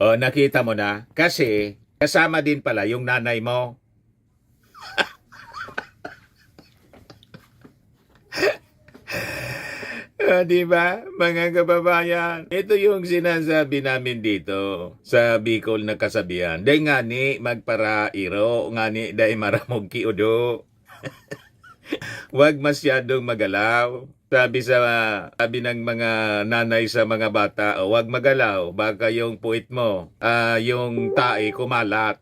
O, nakita mo na? Kasi, kasama din pala yung nanay mo. Di ba, mga kababayan? Ito yung sinasabi namin dito sa Bicol na kasabihan. Day ngani magparairo, ngani day maramog kiudo. Huwag masyadong magalaw. Sabi ng mga nanay sa mga bata, huwag magalaw, baka yung puwit mo, yung tae kumalat.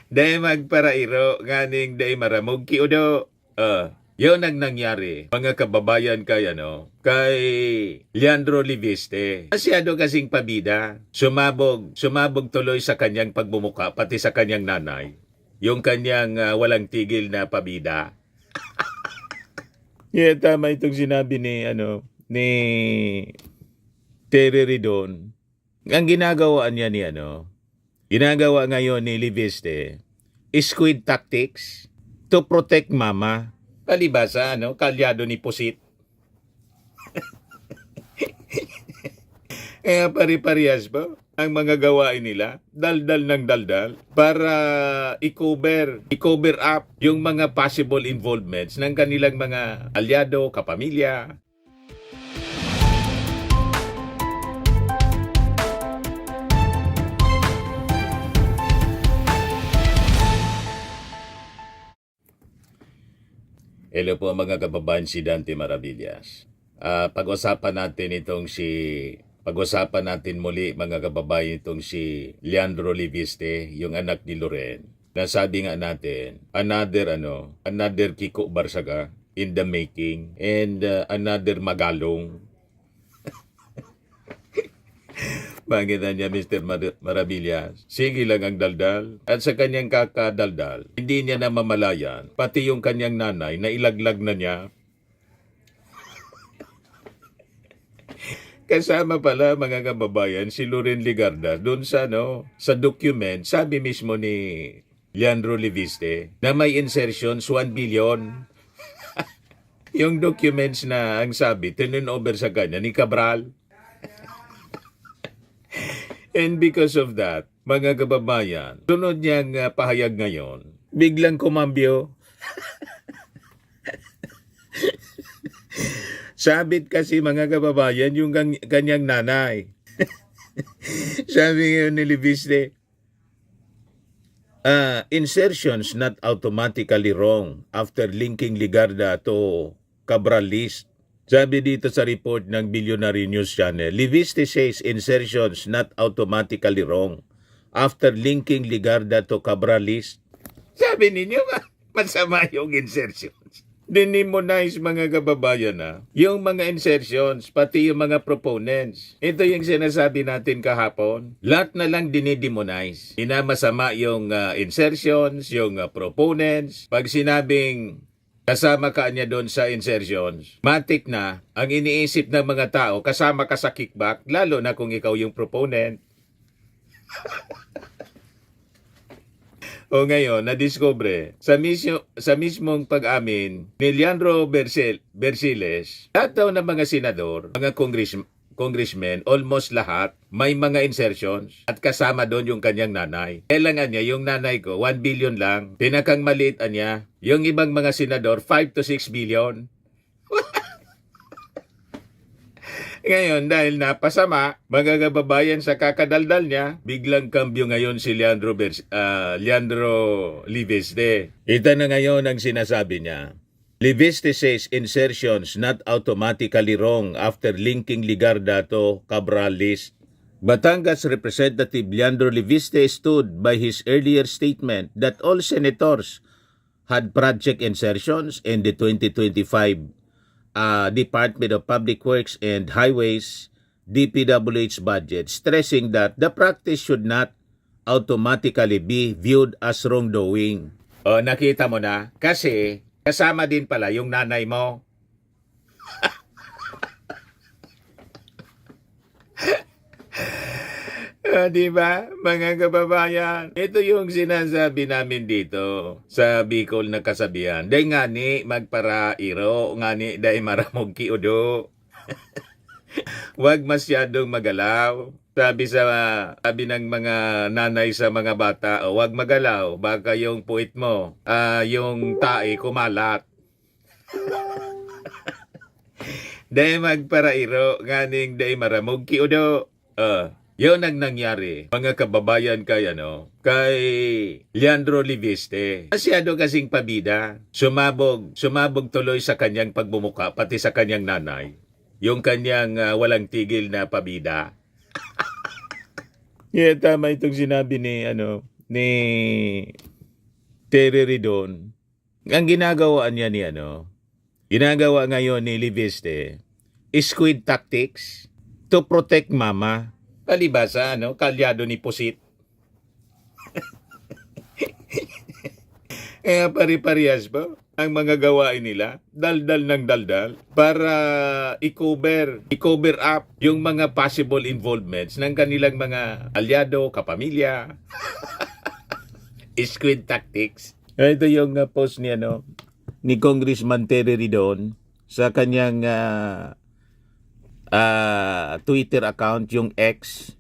Day magparairo, nganing day maramog kiudo. Yun ang nangyari, mga kababayan kay Leandro Liviste. Masyado kasing pabida. Sumabog tuloy sa kanyang pagbumuka, pati sa kanyang nanay. Yung kanyang walang tigil na pabida. Yeah, tama itong sinabi ni Terry Ridon. Ang ginagawa niya ginagawa ngayon ni Liviste, squid tactics to protect mama. Palibasa, kalyado ni Pusit. Kaya pari-parehas ba ang mga gawain nila? Daldal ng daldal para i-cover up yung mga possible involvements ng kanilang mga alyado, kapamilya. Hello po mga kababayan, si Dante Maravillas. Pag-usapan natin muli mga kababayan itong si Leandro Liviste, yung anak ni Loren. Nasabi nga natin, another Kiko Barsaga in the making and another Magalong. Makita niya Mr. Maravillas, sige lang ang daldal at sa kanyang kakadaldal, hindi niya na mamalayan, pati yung kanyang nanay na ilaglag na niya. Kasama pala mga kababayan si Loren Ligarda doon sa document, sabi mismo ni Leandro Liviste na may insertions 1 billion. Yung documents na ang sabi, turn over sa kanya ni Cabral. And because of that, mga kababayan, sunod niyang pahayag ngayon, biglang kumambyo. Sabit kasi mga kababayan yung kanyang nanay. Sabi ngayon ni Liviste, insertions not automatically wrong after linking Ligarda to Cabral list. Sabi dito sa report ng Billionaire News Channel, Liviste says insertions not automatically wrong after linking Ligarda to Cabral list. Sabi ninyo masama yung insertions. Dinimonize mga kababayan yung mga insertions, pati yung mga proponents. Ito yung sinasabi natin kahapon. Lahat na lang dinidemonize. Inamasama yung insertions, yung proponents. Pag sinabing kasama ka niya doon sa insertions, matik na ang iniisip ng mga tao, kasama ka sa kickback, lalo na kung ikaw yung proponent. O ngayon, nadiscover sa mismong pag-amin ni Leandro Bersiles, lahat daw ng mga senador, mga congressmen, almost lahat, may mga insertions at kasama doon yung kanyang nanay. Kailangan niya, yung nanay ko, 1 billion lang. Pinakang maliit niya. Yung ibang mga senador, 5 to 6 billion. Ngayon, dahil napasama, mga kababayan sa kakadaldal niya, biglang kambyo ngayon si Leandro Liviste. Ito na ngayon ang sinasabi niya. Liviste says insertions not automatically wrong after linking Ligarda to Cabral list. Batangas Representative Leandro Liviste stood by his earlier statement that all senators had project insertions in the 2025 Department of Public Works and Highways DPWH budget, stressing that the practice should not automatically be viewed as wrongdoing. O, nakita mo na? Kasi kasama din pala yung nanay mo. Di ba, mga kababayan? Ito yung sinasabi namin dito sa Bicol na kasabihan. Day ngani magparairo, ngani day maramog kiudo. Huwag masyadong magalaw. Sabi ng mga nanay sa mga bata, huwag magalaw, baka yung puwit mo, yung tae kumalat. Dahil magparairo, nganing dahil maramog kiudo. Yun ang nangyari, mga kababayan kay Leandro Liviste. Masyado kasing pabida. Sumabog tuloy sa kanyang pagbumuka, pati sa kanyang nanay. Yung kanyang walang tigil na pabida. Yeah, tama itong sinabi ni Terry Ridon. Ang ginagawa niya ginagawa ngayon ni Liviste, squid tactics to protect mama. Palibasa, kalyado ni Pusit. Kaya pari-parehas po ang mga gawain nila, daldal ng daldal, para i-cover up yung mga possible involvements ng kanilang mga alyado, kapamilya. Squid tactics. Ito yung post niya, ni Congressman Terry Ridon sa kanyang Twitter account, yung X.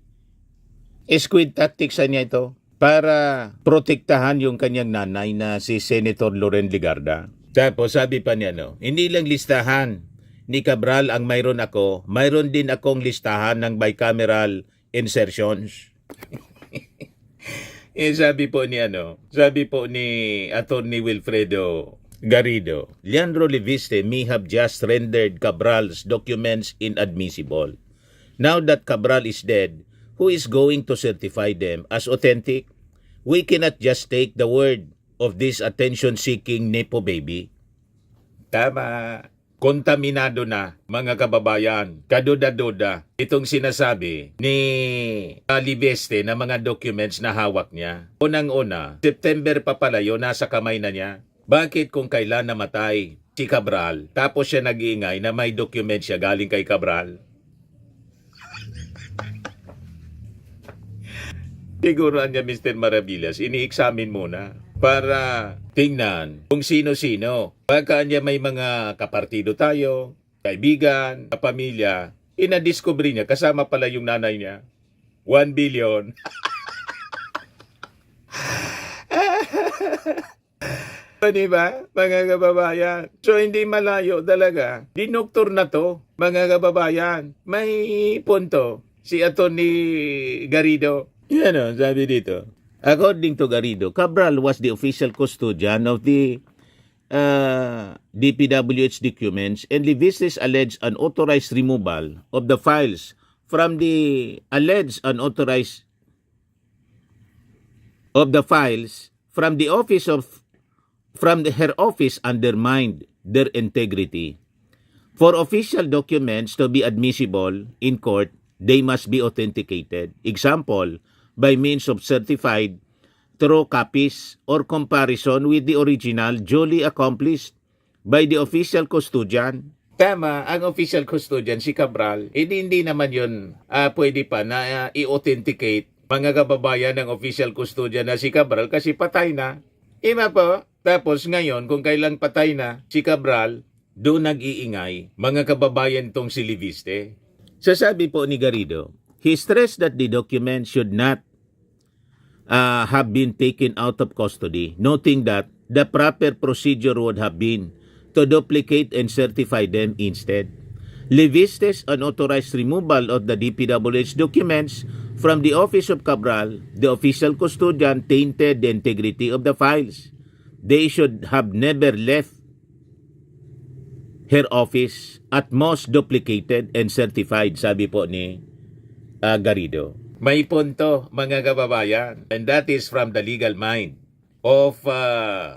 Squid tactics niya ito para protektahan yung kanyang nanay na si Senator Loren Legarda. Tapos sabi pa niya, hindi lang listahan ni Cabral ang mayroon din akong listahan ng bicameral insertions. Sabi po ni Attorney Wilfredo Garrido, Leandro Liviste may have just rendered Cabral's documents inadmissible. Now that Cabral is dead, who is going to certify them as authentic? We cannot just take the word of this attention-seeking nepo baby. Tama. Kontaminado na, mga kababayan. Kaduda-duda itong sinasabi ni Liviste na mga documents na hawak niya. Unang-una, September pa pala yun, nasa kamay na niya. Bakit kung kailan namatay si Cabral, tapos siya nag-iingay na may document siya galing kay Cabral? Siguro niya, Mr. Maravillas, ini-examine muna para tingnan kung sino-sino. Baka niya may mga kapartido tayo, kaibigan, kapamilya, inadiscovery niya, kasama pala yung nanay niya. 1 billion. Diba, mga kababayan? So, hindi malayo talaga. Dinoktor na to, mga kababayan. May punto si Atty. Garrido. Yan sabi dito. According to Garrido, Cabral was the official custodian of the DPWH documents and Liviste's alleged unauthorized removal of the files from the her office undermined their integrity. For official documents to be admissible in court, they must be authenticated. Example, by means of certified true copies or comparison with the original duly accomplished by the official custodian. Tama, ang official custodian, si Cabral, hindi naman yun pwede pa na i-authenticate, mga kababayan, ng official custodian na si Cabral kasi patay na. Ima po. Tapos ngayon, kung kailan patay na si Cabral, doon nag-iingay, mga kababayan tong si Liviste. Sasabi po ni Garrido, he stressed that the document should not have been taken out of custody, noting that the proper procedure would have been to duplicate and certify them instead. Liviste's unauthorized removal of the DPWH documents from the office of Cabral, the official custodian, tainted the integrity of the files. They should have never left her office, at most duplicated and certified, sabi po ni Garrido. May punto, mga kababayan, and that is from the legal mind of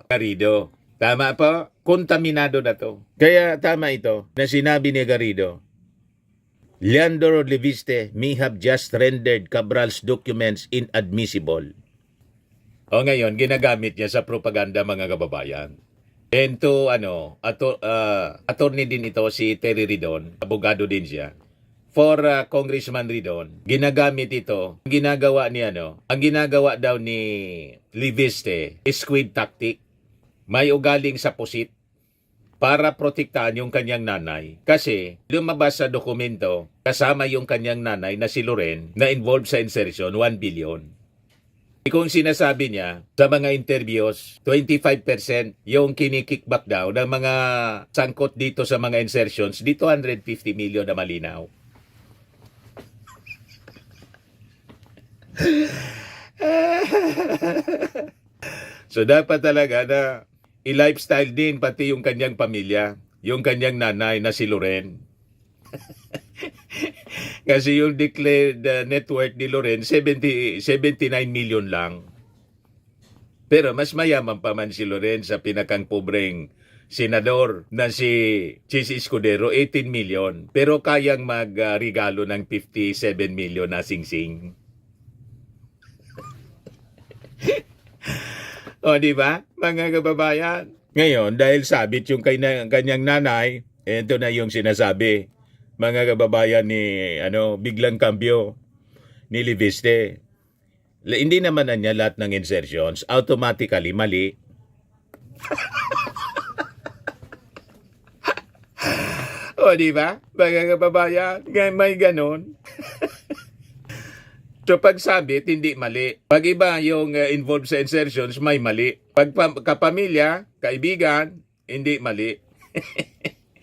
Garrido. Tama po, kontaminado na to. Kaya tama ito na sinabi ni Garrido, Leandro Liviste may have just rendered Cabral's documents inadmissible. O ngayon, ginagamit niya sa propaganda, mga kababayan. And to, attorney din ito si Terry Ridon, abogado din siya. For Congressman Ridon, ginagamit ito, ang ginagawa daw ni Liviste, squid tactic. May ugaling sa pusit. para protektahan yung kanyang nanay. Kasi lumabas sa dokumento kasama yung kanyang nanay na si Loren na involved sa insertion 1 billion. Kung sinasabi niya sa mga interviews, 25% yung kinikickback daw ng mga sangkot dito sa mga insertions, di 250 million na malinaw. So dapat talaga na i-lifestyle din pati yung kanyang pamilya, yung kanyang nanay na si Loren. Kasi yung declared net worth ni Loren, 79 million lang. Pero mas mayaman pa man si Loren sa pinakang pobreng senador na si Chis Escudero, 18 million. Pero kayang magregalo ng 57 million na singsing. O, di ba, mga kababayan? Ngayon, dahil sabit yung kanyang nanay, ito na yung sinasabi, mga kababayan ni, biglang kambyo ni Liviste. Hindi naman na niya lahat ng insertions, automatically mali. O, di ba, mga kababayan? May ganon. So pag sabit, hindi mali. Pag iba yung involved sa insertions, may mali. Pag kapamilya, kaibigan, hindi mali.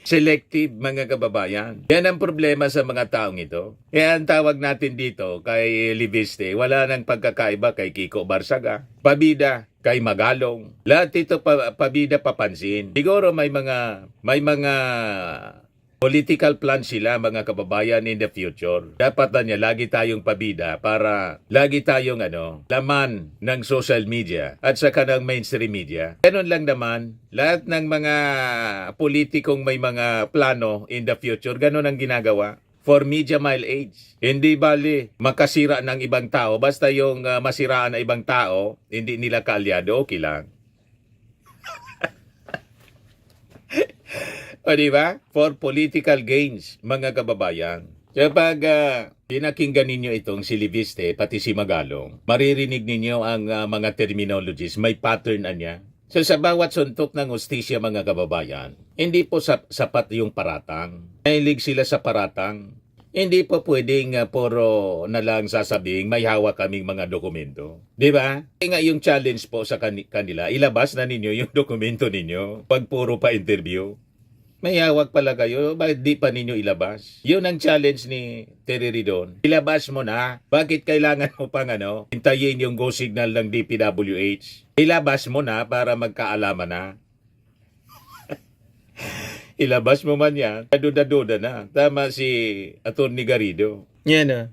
Selective, mga kababayan. Yan ang problema sa mga taong ito. Kaya ang tawag natin dito kay Liviste, wala nang pagkakaiba kay Kiko Barsaga, pabida kay Magalong. Lahat ito pabida papansin. Siguro may mga political plan sila, mga kababayan, in the future. Dapat na niya lagi tayong pabida para lagi tayong laman ng social media at saka ng mainstream media. Ganun lang naman, lahat ng mga politikong may mga plano in the future, ganun ang ginagawa. For media mileage. Hindi bali makasira ng ibang tao, basta yung masiraan ng ibang tao, hindi nila kaalyado, okay lang. O diba? For political gains, mga kababayan. Kapag pinakinggan ninyo itong si Liviste, pati si Magalong, maririnig ninyo ang mga terminologies, may pattern na niya. So sa bawat suntok ng hustisya, mga kababayan, hindi po sapat yung paratang. Nahilig sila sa paratang. Hindi po pwedeng puro na lang sasabihin may hawak kaming mga dokumento. Di ba? Kaya nga yung challenge po sa kanila, ilabas na ninyo yung dokumento ninyo pag puro pa interview. May hawak pala kayo, bakit di pa ninyo ilabas? Yun ang challenge ni Terry Ridon. Ilabas mo na. Bakit kailangan mo pang hintayin yung go signal ng DPWH? Ilabas mo na para magkaalaman na. Ilabas mo man yan, duda-duda na. Tama si Atty. Garrido. Yan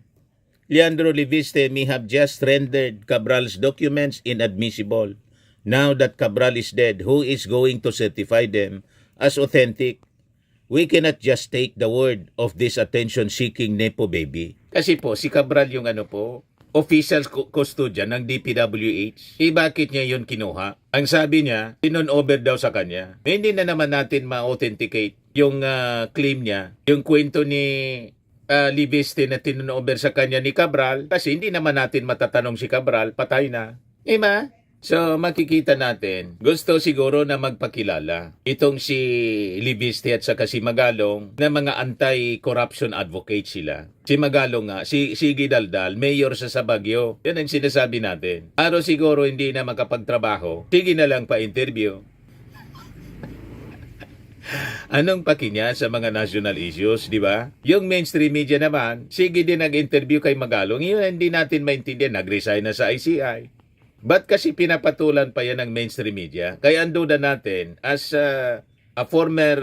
Leandro Liviste may have just rendered Cabral's documents inadmissible. Now that Cabral is dead, who is going to certify them as authentic? We cannot just take the word of this attention-seeking Nepo baby. Kasi po, si Cabral yung official custodian ng DPWH. Bakit niya yun kinuha? Ang sabi niya, tinon-over daw sa kanya. Hindi na naman natin ma-authenticate yung claim niya. Yung kwento ni Liviste na tinon-over sa kanya ni Cabral, kasi hindi naman natin matatanong si Cabral, patay na. Diba? So, makikita natin, gusto siguro na magpakilala itong si Liviste at saka si Magalong na mga anti-corruption advocate sila. Si Magalong nga, si Gidaldal, mayor sa Baguio. Yan ang sinasabi natin. Araw siguro hindi na makapagtrabaho, sige na lang pa-interview. Anong paki niya sa mga national issues, di ba? Yung mainstream media naman, sige din nag-interview kay Magalong, yun hindi natin maintindihan, nag-resign na sa ICI. Ba't kasi pinapatulan pa yan ng mainstream media? Kaya ang duda natin, as a former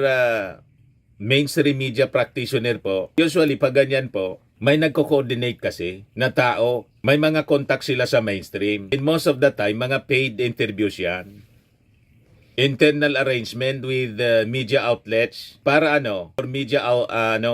mainstream media practitioner po, usually pag ganyan po, may nagko-coordinate kasi na tao, may mga contact sila sa mainstream. And most of the time, mga paid interviews yan. Internal arrangement with media outlets para for media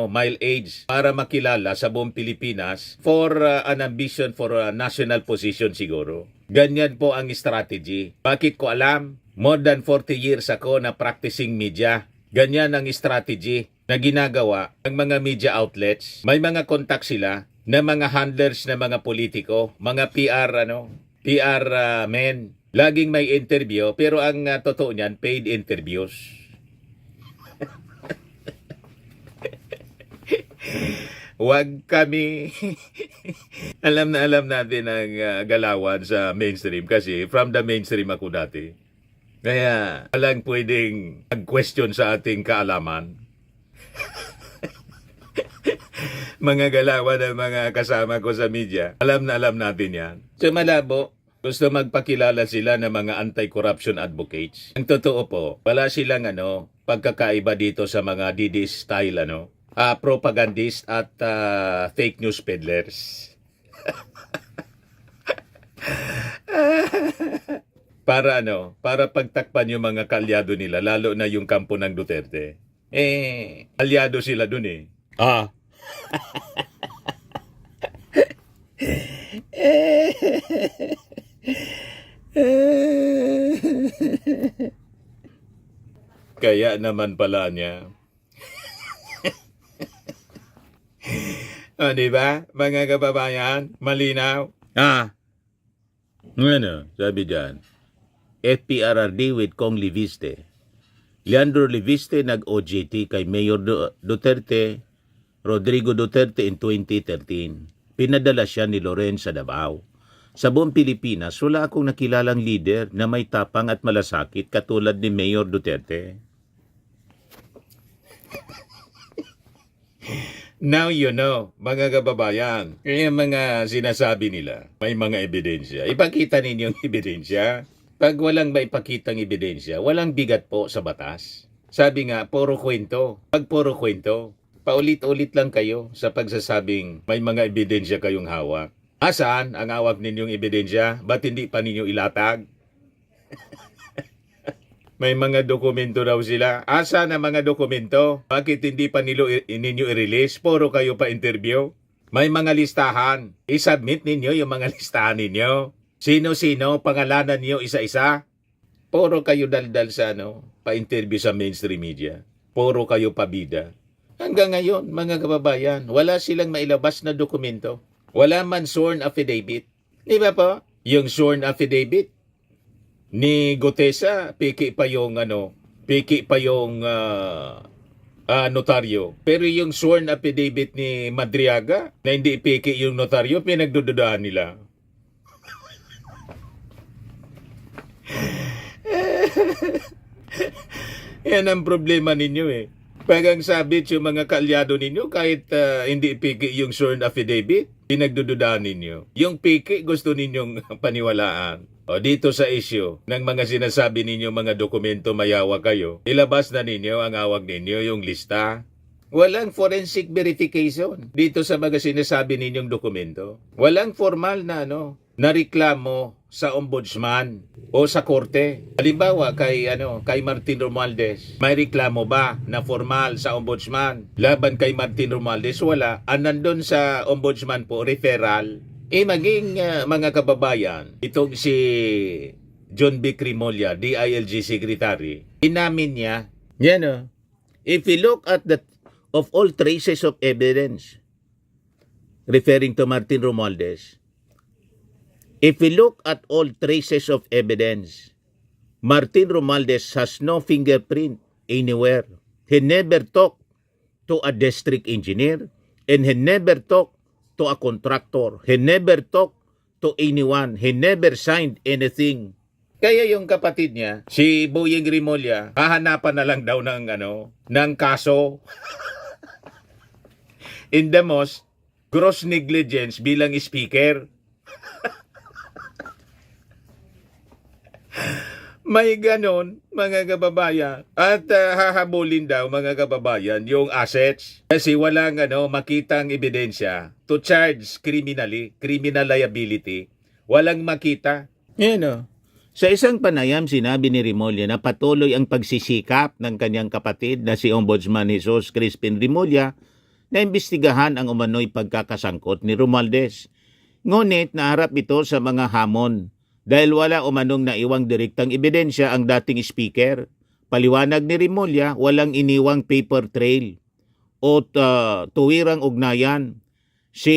mileage para makilala sa buong Pilipinas for an ambition for a national position siguro. Ganyan po ang strategy. Bakit ko alam? More than 40 years ako na practicing media. Ganyan ang strategy na ginagawa ng mga media outlets. May mga contact sila na mga handlers na mga politiko, mga PR men. Laging may interview, pero ang totoo niyan, paid interviews. Huwag kami alam na alam natin ang galawan sa mainstream kasi from the mainstream ako dati. Kaya walang pwedeng mag-question sa ating kaalaman. Mga galawan ng mga kasama ko sa media, alam na alam natin yan. So malabo, gusto magpakilala sila ng mga anti-corruption advocates. Ang totoo po, wala silang pagkakaiba dito sa mga DD style propagandist at fake news peddlers. Para pagtakpan yung mga kalyado nila, lalo na yung kampo ng Duterte. Kalyado sila dun eh. Kaya naman pala niya. Di ba, mga kababayan? Malinaw? Sabi dyan. FPRRD with Kong Liviste. Leandro Liviste nag-OJT kay Mayor Duterte, Rodrigo Duterte in 2013. Pinadala siya ni Loren sa Davao. Sa buong Pilipinas, wala akong nakilalang leader na may tapang at malasakit katulad ni Mayor Duterte. Now you know, mga kababayan, kaya mga sinasabi nila, may mga ebidensya. Ipakita ninyong ebidensya. Pag walang maipakitang ebidensya, walang bigat po sa batas. Sabi nga, puro kwento. Pag puro kwento, paulit-ulit lang kayo sa pagsasabing may mga ebidensya kayong hawak. Saan ang hawak ninyong ebidensya? Ba't hindi pa ninyo ilatag? May mga dokumento daw sila. Saan ang mga dokumento? Bakit hindi pa ninyo i-release? Puro kayo pa interview? May mga listahan. I-submit ninyo yung mga listahan ninyo. Sino-sino, pangalanan niyo isa-isa. Puro kayo daldal sa pa-interview sa mainstream media. Puro kayo pabida. Hanggang ngayon, mga kababayan, wala silang mailabas na dokumento. Wala man sworn affidavit. Di ba po? Yung sworn affidavit ni Gutesa, piki pa yung notaryo. Pero yung sworn affidavit ni Madriaga, na hindi piki yung notaryo, pinagdududahan nila. Yan ang problema ninyo eh. Pag ang sabit yung mga kaalyado ninyo, kahit hindi piki yung sworn affidavit, pinagdududahan ninyo. Yung piki gusto ninyong paniwalaan. O dito sa issue ng mga sinasabi ninyo mga dokumento mayawa kayo, ilabas na ninyo ang hawak ninyo yung lista. Walang forensic verification dito sa mga sinasabi ninyong dokumento. Walang formal na na reklamo sa ombudsman o sa korte. Halimbawa kay Martin Romualdez, may reklamo ba na formal sa ombudsman laban kay Martin Romualdez? Wala. Nandun sa ombudsman po referral. Maging mga kababayan, itong si John B. Crimolia, DILG Secretary, inamin niya, if we look at of all traces of evidence, referring to Martin Romualdez, if we look at all traces of evidence, Martin Romualdez has no fingerprint anywhere. He never talked to a district engineer and he never talked to a contractor. He never talked to anyone. He never signed anything. Kaya yung kapatid niya, si Boyeng Rimulya, hahanapan na lang daw ng kaso in the most gross negligence bilang speaker. May ganon, mga kababayan. At hahabulin daw, mga kababayan, yung assets. Kasi walang makitang ebidensya to charge criminal liability. Walang makita. Sa isang panayam, sinabi ni Rimulya na patuloy ang pagsisikap ng kanyang kapatid na si Ombudsman Jesus Crispin Rimulya na imbestigahan ang umano'y pagkakasangkot ni Romualdez. Ngunit naharap ito sa mga hamon dahil wala umanong naiwang direktang ebidensya ang dating speaker. Paliwanag ni Rimulya, walang iniwang paper trail o tuwirang ugnayan si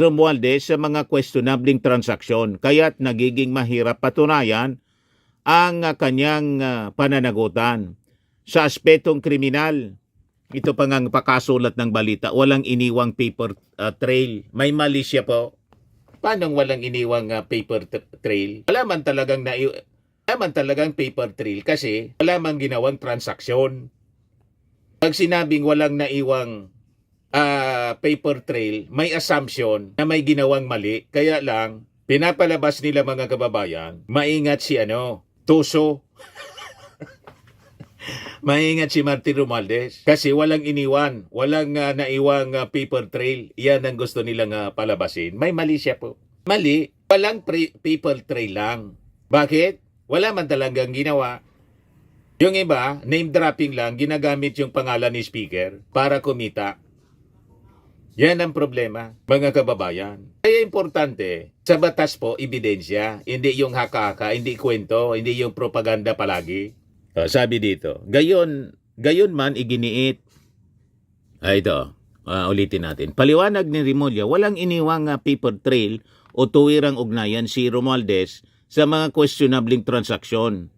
Romualdez sa mga questionabling transaksyon, kaya't nagiging mahirap patunayan ang kanyang pananagutan. Sa aspetong kriminal, Ito pa ngang pakasulat ng balita, walang iniwang paper trail. May mali siya po. Paano walang iniwang paper trail? Wala man talagang paper trail kasi wala man ginawang transaksyon. Pag sinabing walang naiwang paper trail, may assumption na may ginawang mali. Kaya lang, pinapalabas nila mga kababayan, maingat si Tuso. Maingat si Martin Romualdez kasi walang iniwan, walang naiwang paper trail. Yan ang gusto nilang palabasin. May mali siya po. Mali, walang paper trail lang. Bakit? Wala man talagang ginawa. Yung iba, name dropping lang, ginagamit yung pangalan ni speaker para kumita. Yan ang problema, mga kababayan. Kaya importante, sa batas po, ebidensya. Hindi yung haka-haka, hindi kwento, hindi yung propaganda palagi. Sabi dito, gayon man iginiit. Ito, ulitin natin. Paliwanag ni Remulla, walang iniwang paper trail o tuwirang ugnayan si Romualdez sa mga questionabling transaksyon.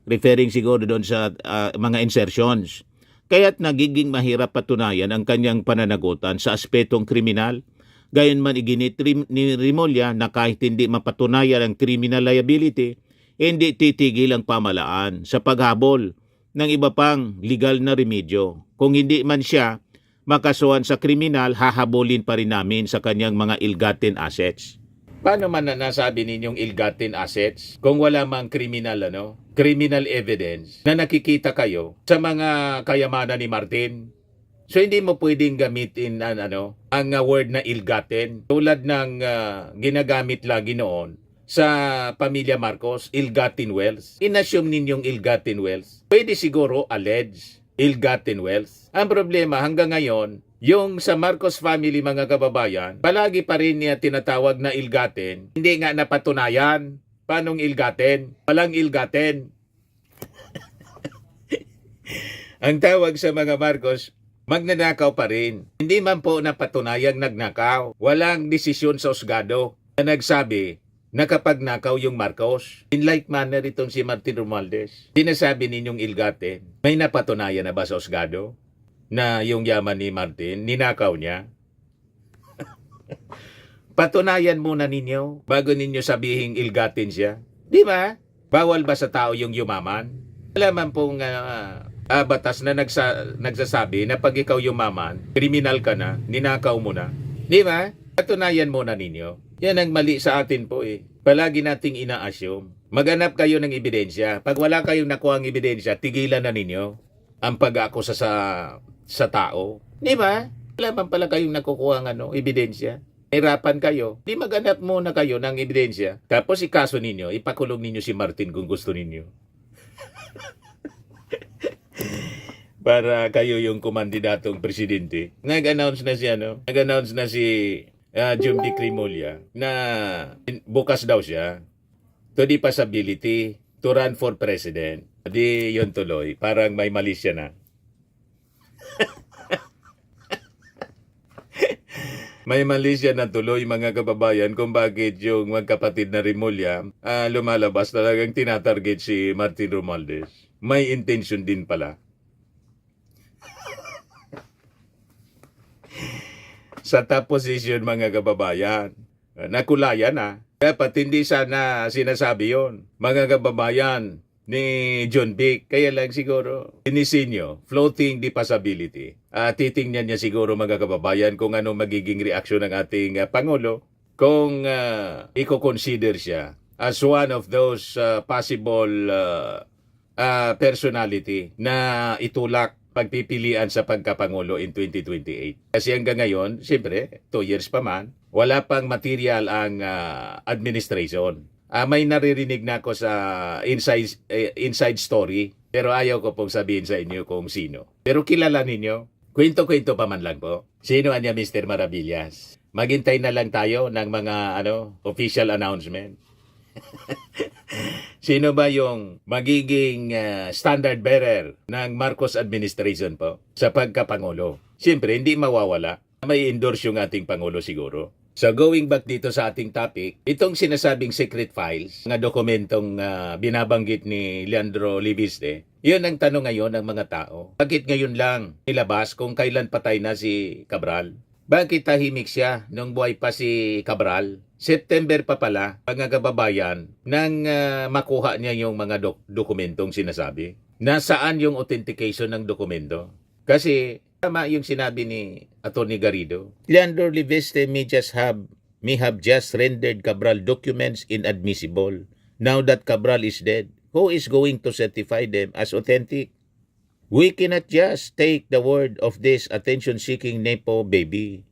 Referring siguro doon sa mga insertions. Kaya't nagiging mahirap patunayan ang kanyang pananagutan sa aspetong kriminal. Gayon man iginit ni Remulla na kahit hindi mapatunayan ang criminal liability, hindi titigil ang pamahalaan sa paghabol ng iba pang legal na remedyo. Kung hindi man siya makasuhan sa kriminal, hahabulin pa rin namin sa kanyang mga ill-gotten assets. Paano man nasabi ninyong ill-gotten assets kung wala mang criminal evidence na nakikita kayo sa mga kayamanan ni Martin? So hindi mo pwedeng gamitin ang word na ill-gotten tulad ng ginagamit lagi noon sa pamilya Marcos, ill-gotten wealth. Inassume ninyong ill-gotten wealth. Pwede siguro allege ill-gotten wealth. Ang problema hanggang ngayon, yung sa Marcos family mga kababayan, palagi pa rin niya tinatawag na ill-gotten. Hindi nga napatunayan. Paanong ill-gotten? Walang ill-gotten. Ang tawag sa mga Marcos, magnanakaw pa rin. Hindi man po napatunayang nagnakaw. Walang desisyon sa husgado na nagsabi na kapag nakaw yung Marcos. In like manner itong si Martin Romualdez. Sinasabi ninyong ill-gotten. May napatunayan na ba sa husgado na yung yaman ni Martin, ninakaw niya? Patunayan muna ninyo bago ninyo sabihing ill-gotten siya. Di ba? Bawal ba sa tao yung yumaman? Wala man pong batas na nagsasabi na pag ikaw yumaman, kriminal ka na, ninakaw mo na. Di ba? Patunayan muna ninyo. Yan ang mali sa atin po eh. Palagi nating ina-assume. Maghanap kayo ng ebidensya. Pag wala kayong nakuha ang ebidensya, tigilan na ninyo ang pag-akusa sa tao. Di ba? Wala man pala kayong nakukuha ng ebidensya. Hirapan kayo. Di maghanap muna kayo ng ebidensya. Tapos ikaso ninyo, ipakulong ninyo si Martin kung gusto ninyo. Para kayo yung kumandidatong presidente. Nag-announce na si Jumdic Remulla na bukas daw siya to the possibility to run for president. Di yun tuloy. Parang may mali siya na. May mali siya na tuloy mga kababayan kung bakit yung magkapatid na Remulla lumalabas talagang tinatarget si Martin Romualdez. May intention din pala. Sa top position mga kababayan, nakulayan na. Dapat hindi sana sinasabi yon mga kababayan ni John Vic. Kaya lang siguro inisinyo, floating the possibility. Titingnan niya siguro mga kababayan kung ano magiging reaksyon ng ating Pangulo kung i-consider siya as one of those possible personality na itulak pagpipilian sa pagkapangulo in 2028. Kasi hanggang ngayon, siyempre, 2 years pa man, wala pang material ang administration. May naririnig na ako sa inside story, pero ayaw ko pong sabihin sa inyo kung sino. Pero kilala ninyo, kwento-kwento pa man lang po. Sino niya Mr. Maravillas? Maghintay na lang tayo ng mga official announcement. Sino ba yung magiging standard bearer ng Marcos administration po sa pagkapangulo? Siyempre, hindi mawawala. May endorse yung ating Pangulo siguro. So going back dito sa ating topic, itong sinasabing secret files, nga dokumentong binabanggit ni Leandro Liviste, yun ang tanong ngayon ng mga tao. Bakit ngayon lang nilabas kung kailan patay na si Cabral? Bakit tahimik siya nung buhay pa si Cabral? September pa pala, mga kababayan, nang makuha niya yung mga dokumentong sinasabi. Nasaan yung authentication ng dokumento? Kasi tama yung sinabi ni Atty. Garrido. Leandro Liviste may have just rendered Cabral documents inadmissible. Now that Cabral is dead, who is going to certify them as authentic? We cannot just take the word of this attention-seeking Nepo baby.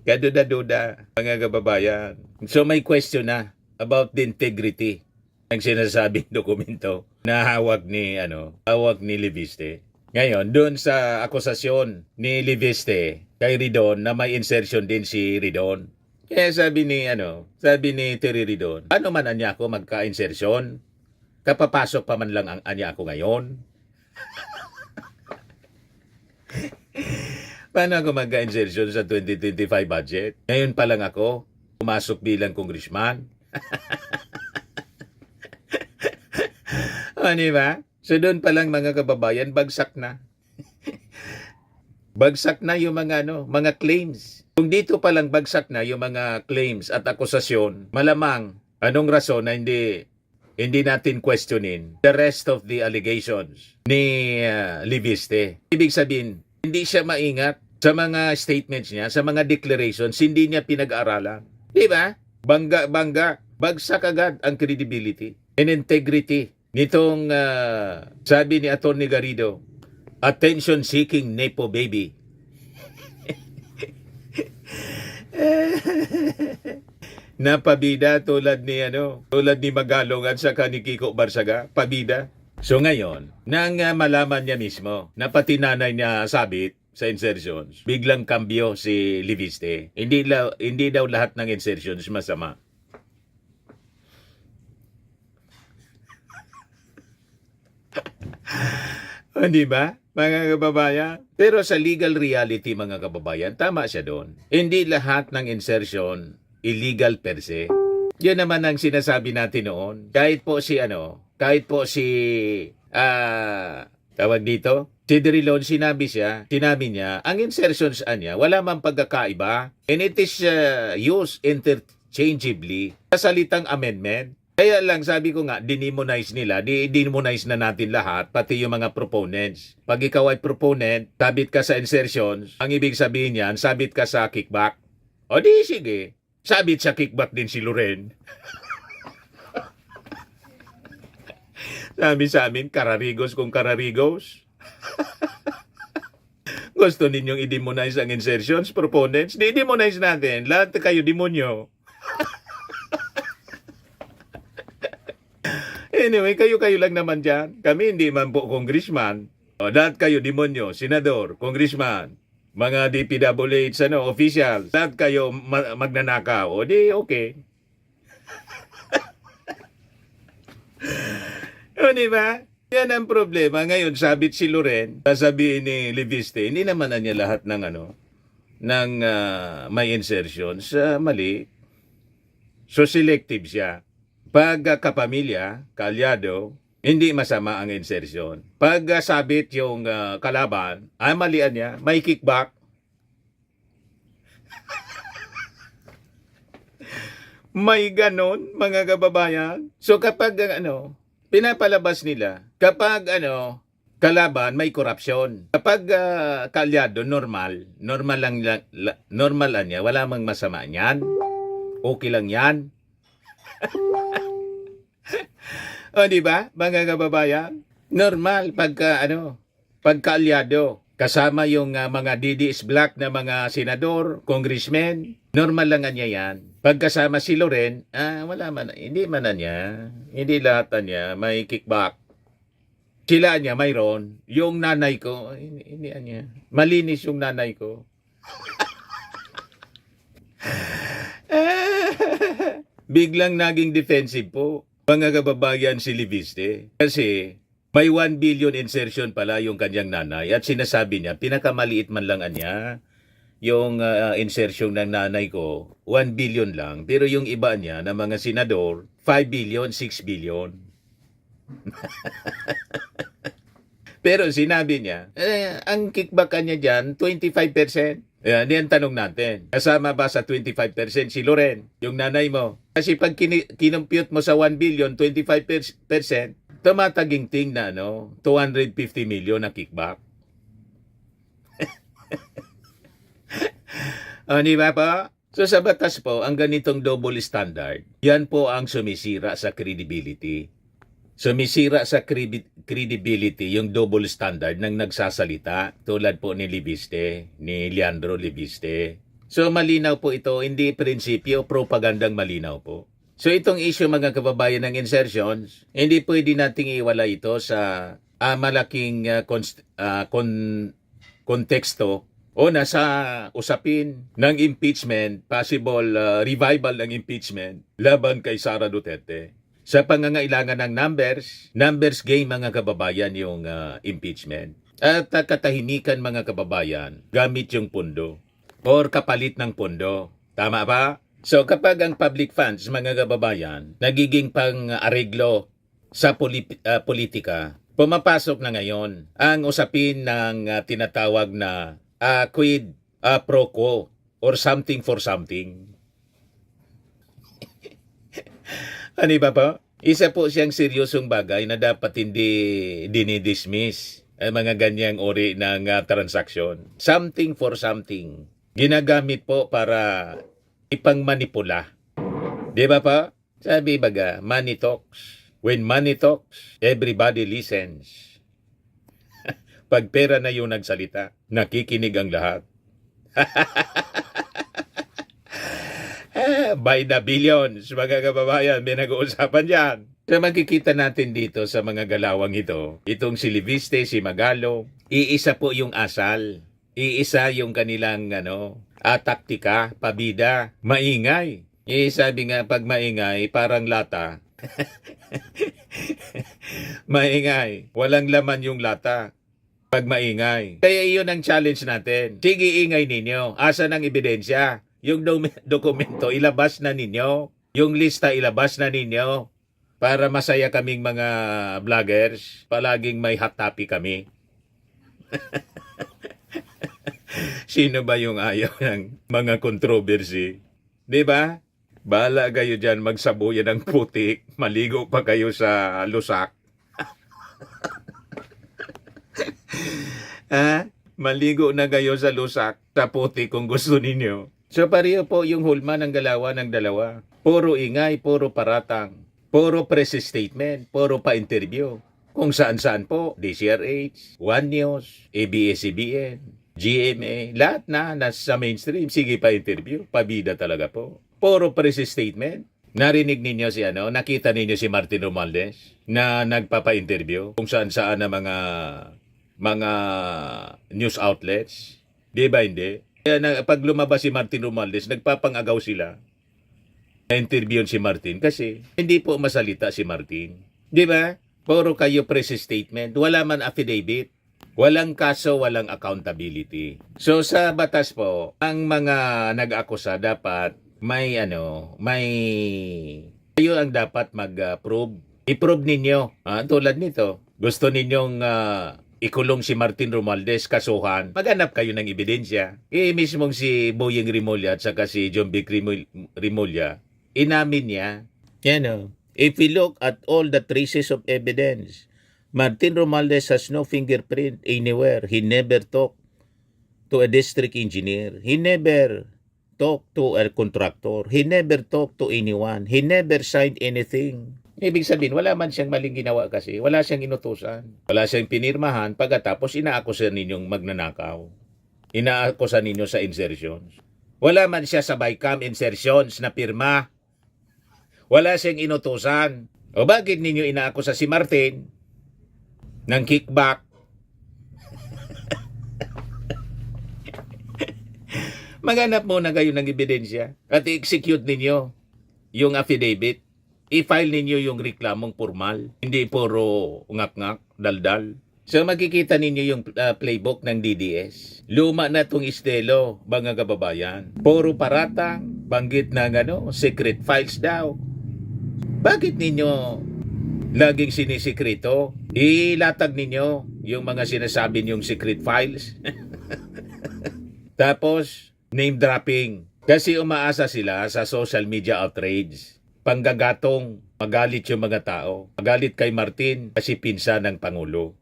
Kaduda-duda, mga kababayan. So may question na about the integrity ng sinasabing dokumento na hawak ni Liviste. Ngayon, doon sa akusasyon ni Liviste kay Ridon na may insertion din si Ridon. Kaya sabi ni Terry Ridon, ano man anya ako magka-insertion? Kapapasok pa man lang ang anya ako ngayon. Paano ako magka-insertion sa 2025 budget? Ngayon pa lang ako pumasok bilang congressman. O, diba? So doon pa lang mga kababayan, bagsak na. Bagsak na yung mga claims. Kung dito pa lang bagsak na yung mga claims at akusasyon, malamang anong rason na hindi natin questionin the rest of the allegations ni Liviste. Ibig sabihin, hindi siya maingat sa mga statements niya, sa mga declarations, hindi niya pinag-aaralan. Diba? Bangga, bagsak agad ang credibility and integrity nitong sabi ni Atty. Garrido, attention-seeking Nepo baby. Napabida tulad ni Magalong at saka ni Kiko Barsaga, pabida. So ngayon, nang malaman niya mismo na pati nanay niya sabit sa insertions, biglang kambyo si Liviste. Hindi daw lahat ng insertions masama. O, di ba, mga kababayan? Pero sa legal reality, mga kababayan, tama siya doon. Hindi lahat ng insertion illegal per se. Yun naman ang sinasabi natin noon. Kahit po si tawag dito, si Drilon, sinabi niya, ang insertions niya, wala mang pagkakaiba, and it is used interchangeably sa salitang amendment. Kaya lang sabi ko nga, dinimonize nila, dinimonize na natin lahat, pati yung mga proponents. Pag ikaw ay proponent, sabit ka sa insertions, ang ibig sabihin niyan, sabit ka sa kickback. O di sige, sabit sa kickback din si Loren. Sabi sa amin, kararigos kung kararigos. Gusto ninyong i-demonize ang insertions, proponents? Di-demonize natin, lahat kayo demonyo. Anyway, kayo lang naman dyan. Kami hindi man po congressman. O, lahat kayo demonyo, senador, congressman, mga DPWH, officials, lahat kayo magnanakaw. O di, okay. O, di ba? Yan ang problema. Ngayon, sabit si Loren, sasabihin ni Liviste, hindi naman na niya lahat ng may insertions. Mali. So, selective siya. Pag kapamilya, kalyado, hindi masama ang insertion. Pag sabit yung kalaban, malian niya, may kickback. May ganon, mga kababayan. So kapag pinapalabas nila, kapag kalaban, may korupsyon. Kapag kalyado, normal lang niya, wala mang masama niyan. Okay lang yan. O, di ba, mga kababayan? Normal pagka-alyado, kasama yung mga DDS Black na mga senador, congressmen, normal lang niya yan. Pagkasama si Loren, wala man, hindi man niya, hindi lahat niya, may kickback. Sila niya, mayroon. Yung nanay ko, hindi niya, malinis yung nanay ko. Biglang naging defensive po, mga kababayan, si Liviste. Kasi may 1 billion insertion pala yung kanyang nanay at sinasabi niya, pinakamaliit man lang niya, yung insertion ng nanay ko, 1 billion lang. Pero yung iba niya na mga senador, 5 billion, 6 billion. Pero sinabi niya, ang kickback niya dyan, 25%. Yan tanong natin. Kasama ba sa 25% si Loren, yung nanay mo? Kasi pag kinumpute mo sa 1 billion, 25%, tumataginting na 250 million na kickback. Di ba po? So sa batas po, ang ganitong double standard, yan po ang sumisira sa credibility. Sumisira sa credibility yung double standard ng nagsasalita tulad po ni Libiste, ni Leandro Libiste. So malinaw po ito, hindi prinsipyo, propagandang malinaw po. So itong issue mga kababayan ng insertions, hindi pwede nating iwala ito sa malaking konteksto o nasa usapin ng impeachment, possible revival ng impeachment laban kay Sara Duterte. Sa pangangailangan ng numbers game mga kababayan yung impeachment. At katahimikan mga kababayan, gamit yung pondo or kapalit ng pondo. Tama ba? So kapag ang public funds mga kababayan nagiging pang-areglo sa politika, pumapasok na ngayon ang usapin ng tinatawag na quid pro quo or something for something. Ano ba po? Isa po siyang seryosong bagay na dapat hindi dinidismiss ang mga ganyang uri ng transaksyon. Something for something. Ginagamit po para ipangmanipula. Di ba po? Sabi baga, money talks. When money talks, everybody listens. Pag pera na yung nagsalita, nakikinig ang lahat. By the billions, mga kababayan, may nag-uusapan dyan. So makikita natin dito sa mga galawang ito, itong si Libiste, si Magalong, iisa po yung asal. Iisa yung kanilang taktika, pabida, maingay. Sabi nga, pag maingay, parang lata. Maingay, walang laman yung lata. Pag maingay. Kaya iyon ang challenge natin. Sige, ingay ninyo. Asan ang ebidensya? Yung dokumento, ilabas na ninyo. Yung lista, ilabas na ninyo. Para masaya kaming mga vloggers. Palaging may hot topic kami. Sino ba yung ayaw ng mga controversy? Diba? Bahala kayo dyan, magsabuyan ng putik. Maligo pa kayo sa lusak. Maligo na kayo sa lusak, sa putik kung gusto ninyo. So pareho po yung hulma ng galawan ng dalawa. Puro ingay, puro paratang, puro press statement, puro pa-interview. Kung saan-saan po, DCRH, One News, ABS-CBN, GMA, lahat na nasa mainstream, sige pa-interview, pabida talaga po. Puro press statement. Narinig ninyo nakita ninyo si Martin Romualdez na nagpapa-interview kung saan-saan na mga news outlets. Di ba hindi? Kaya pag lumabas si Martin Romualdez, nagpapangagaw sila. Na-interview si Martin kasi hindi po masalita si Martin. Di ba? Puro kayo press statement. Wala man affidavit. Walang kaso, walang accountability. So sa batas po, ang mga nag-akusa dapat may kayo ang dapat mag-prove. I-prove ninyo. Tulad nito. Gusto ninyong ikulong si Martin Romualdez, kasuhan, maghanap kayo ng ebidensya. Mismong si Boyeng Rimulya at saka si John Vic Rimulya, inamin niya. If we look at all the traces of evidence, Martin Romualdez has no fingerprint anywhere. He never talked to a district engineer. He never talked to a contractor. He never talked to anyone. He never signed anything. Ibig sabihin, wala man siyang maling ginawa kasi. Wala siyang inutusan. Wala siyang pinirmahan. Pagkatapos, inaakusan ninyong magnanakaw. Inaakusan ninyo sa insertions. Wala man siya sa bycam insertions na pirma. Wala siyang inutusan. O bakit ninyo inaakusa si Martin ng kickback? Maghanap muna kayo ng ebidensya at i-execute ninyo yung affidavit. I-file ninyo yung reklamong formal. Hindi puro ngak-ngak, daldal. So makikita ninyo yung playbook ng DDS. Luma na tong estilo, mga kababayan. Puro paratang, banggit ng secret files daw. Bakit ninyo laging sinisikreto? Ilatag ninyo yung mga sinasabi niyong secret files. Tapos, name dropping. Kasi umaasa sila sa social media outrage. Panggagatong, magalit yung mga tao. Magalit kay Martin kasi pinsan ng Pangulo.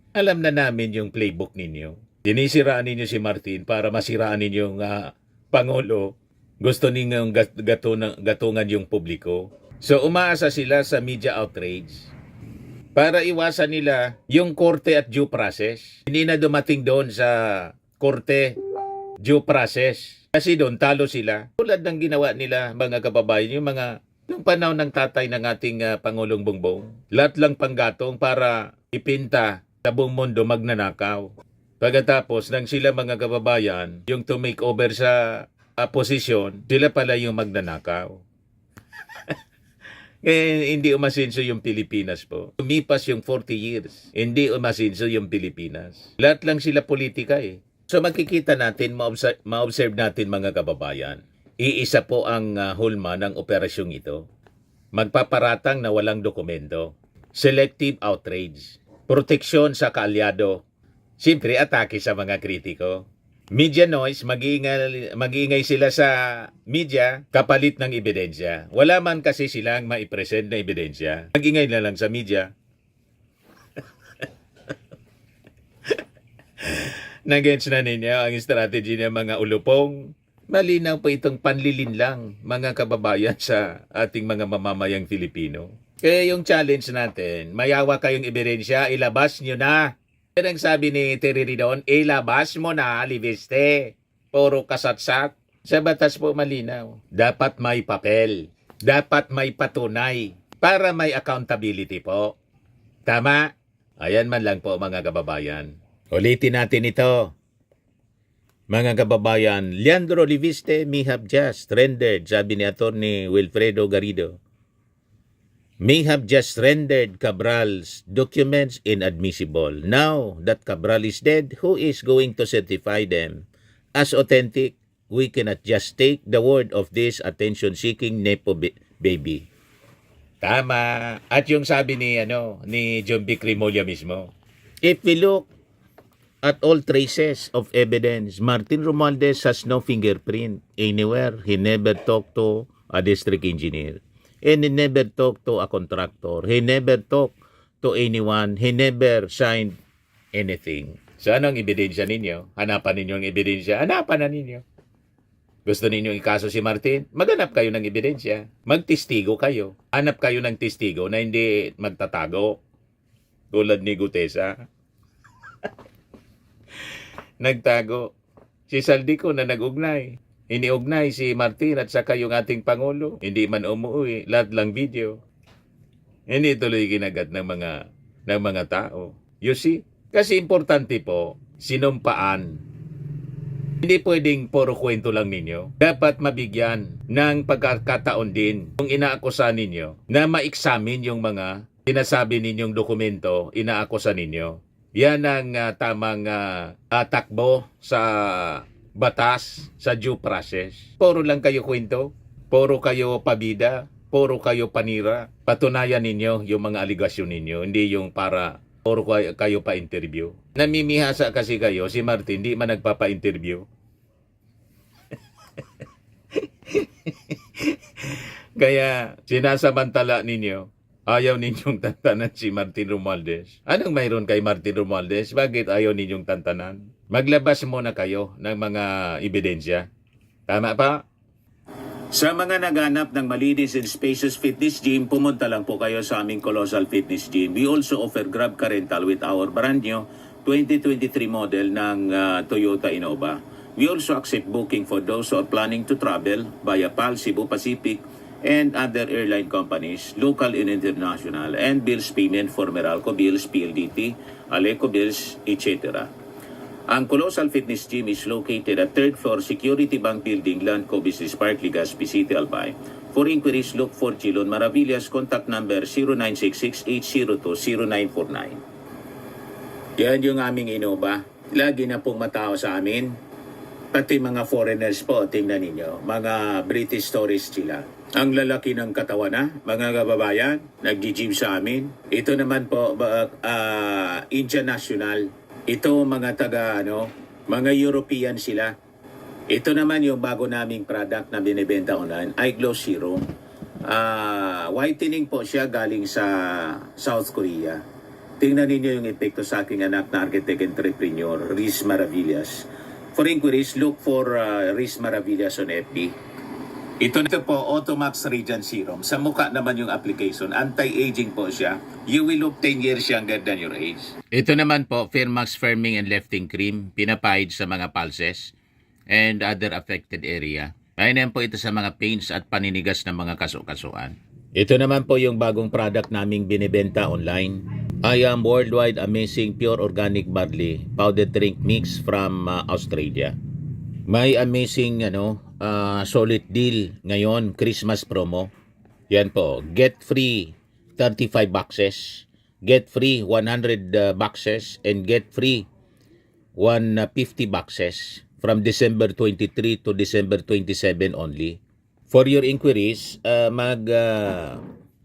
Alam na namin yung playbook ninyo. Sinisiraan ninyo si Martin para masiraan ninyo yung Pangulo. Gusto ninyong gatungan yung publiko. So umaasa sila sa media outrage para iwasan nila yung korte at due process. Hindi na dumating doon sa korte due process. Kasi doon talo sila. Tulad ng ginawa nila mga kababayan, yung panahon ng tatay ng ating Pangulong Bongbong. Lahat lang panggatong para ipinta sa buong mundo magnanakaw. Pagkatapos nang sila mga kababayan, yung to make over sa posisyon, sila pala yung magnanakaw. Hindi umasinso yung Pilipinas po. Lumipas yung 40 years. Hindi umasinso yung Pilipinas. Lahat lang sila politika eh. So makikita natin, ma-observe natin mga kababayan. Iisa po ang hulma ng operasyong ito. Magpaparatang na walang dokumento. Selective outrage. Proteksyon sa kaalyado. Siyempre, atake sa mga kritiko. Media noise, mag-iingay sila sa media kapalit ng ebidensya. Wala man kasi silang maipresent na ebidensya. Mag-ingay na lang sa media. Nag-gets na ninyo ang strategy ng mga ulupong. Malinaw po itong panlilin lang, mga kababayan, sa ating mga mamamayang Filipino. Kaya yung challenge natin, mayawa kayong ebidensya, ilabas nyo na. Yan ang sabi ni Terry Ridon, ilabas mo na, Liviste. Puro kasatsak. Sa batas po malinaw. Dapat may papel. Dapat may patunay. Para may accountability po. Tama? Ayan man lang po mga kababayan. Ulitin natin ito. Mga kababayan, Leandro Liviste may have just rendered, sabi ni Atty. Wilfredo Garrido, may have just rendered Cabral's documents inadmissible. Now that Cabral is dead, who is going to certify them as authentic? We cannot just take the word of this attention-seeking nepo baby. Tama. At yung sabi ni John B. Crimolia mismo, if we look at all traces of evidence, Martin Romualdez has no fingerprint anywhere. He never talked to a district engineer. And he never talked to a contractor. He never talked to anyone. He never signed anything. So anong ebidensya ninyo? Hanapan ninyo ang ebidensya? Hanapan na ninyo. Gusto ninyo ikaso si Martin? Maghanap kayo ng ebidensya. Magtestigo kayo. Hanap kayo ng testigo na hindi magtatago. Tulad ni Gutesa. Nagtago. Si Saldico na nag-ugnay. Iniugnay si Martin at saka yung ating Pangulo. Hindi man umuwi. Lahat lang video. Hindi tuloy ginagat ng mga tao. You see? Kasi importante po, sinumpaan. Hindi pwedeng puro kwento lang ninyo. Dapat mabigyan ng pagkakataon din kung inaakusan ninyo na ma-examine yung mga sinasabi ninyong dokumento, inaakusan ninyo. Yan ang tamang takbo sa batas, sa due process. Puro lang kayo kwento, puro kayo pabida, puro kayo panira. Patunayan ninyo yung mga aligasyon ninyo, hindi yung para puro kayo pa-interview. Namimihasa kasi kayo, si Martin di man nagpapa-interview. Kaya sinasamantala ninyo, ayaw ninyong tantanan si Martin Romualdez. Anong mayroon kay Martin Romualdez? Bakit ayaw ninyong tantanan? Maglabas muna kayo ng mga ebidensya. Tama pa? Sa mga naghanap ng malinis and spacious fitness gym, pumunta lang po kayo sa aming Colossal Fitness Gym. We also offer Grab Car Rental with our brand new 2023 model ng Toyota Innova. We also accept booking for those who are planning to travel via PAL, Cebu Pacific, and other airline companies, local and international, and bills payment for Meralco Bills, PLDT, Aleco Bills, etc. Ang Colossal Fitness Gym is located at 3rd floor Security Bank Building, Landco Business Park, Legazpi City, Albay. For inquiries, look for Chilon Maravillas. Contact number 0966-802-0949. Yan yung aming Innova. Lagi na pong matao sa amin. Pati mga foreigners po, tingnan ninyo. Mga British tourists sila. Ang lalaki ng katawan na, mga kababayan, nag-gym sa amin. Ito naman po, Indian National. Ito mga mga European sila. Ito naman yung bago naming product na binibenta online, iGlow Serum. Whitening po siya galing sa South Korea. Tingnan ninyo yung epekto sa aking anak na architect entrepreneur, Riz Maravillas. For inquiries, look for Riz Maravillas on FB. Ito po, Automax Radiant Serum. Sa mukha naman yung application. Anti-aging po siya. You will look 10 years younger than your age. Ito naman po, Firmax Firming and Lifting Cream. Pinapahid sa mga pulses and other affected area. Ayun po ito sa mga pains at paninigas ng mga kaso-kasuan. Ito naman po yung bagong product naming binibenta online. I am Worldwide Amazing Pure Organic Barley Powdered Drink Mix from Australia. May amazing solid deal ngayon, Christmas promo. Yan po, get free 35 boxes, get free 100 boxes, and get free 150 boxes from December 23 to December 27 only. For your inquiries,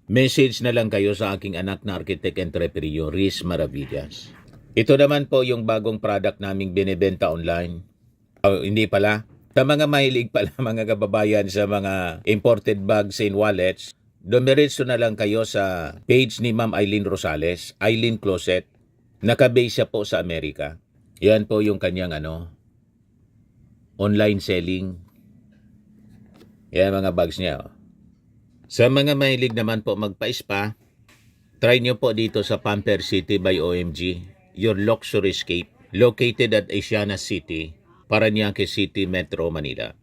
message na lang kayo sa aking anak na architect entrepreneur, Riz Maravillas. Ito naman po yung bagong product naming binibenta online. Hindi pala. Sa mga mahilig pala mga kababayan sa mga imported bags and wallets, dumiretso na lang kayo sa page ni Ma'am Eileen Rosales, Eileen Closet. Nakabase siya po sa Amerika. Yan po yung kanyang online selling. Yan mga bags niya. Sa mga mahilig naman po magpa-spa, try nyo po dito sa Pamper City by OMG, your luxury escape, located at Asiana City, Parañaque City, Metro Manila.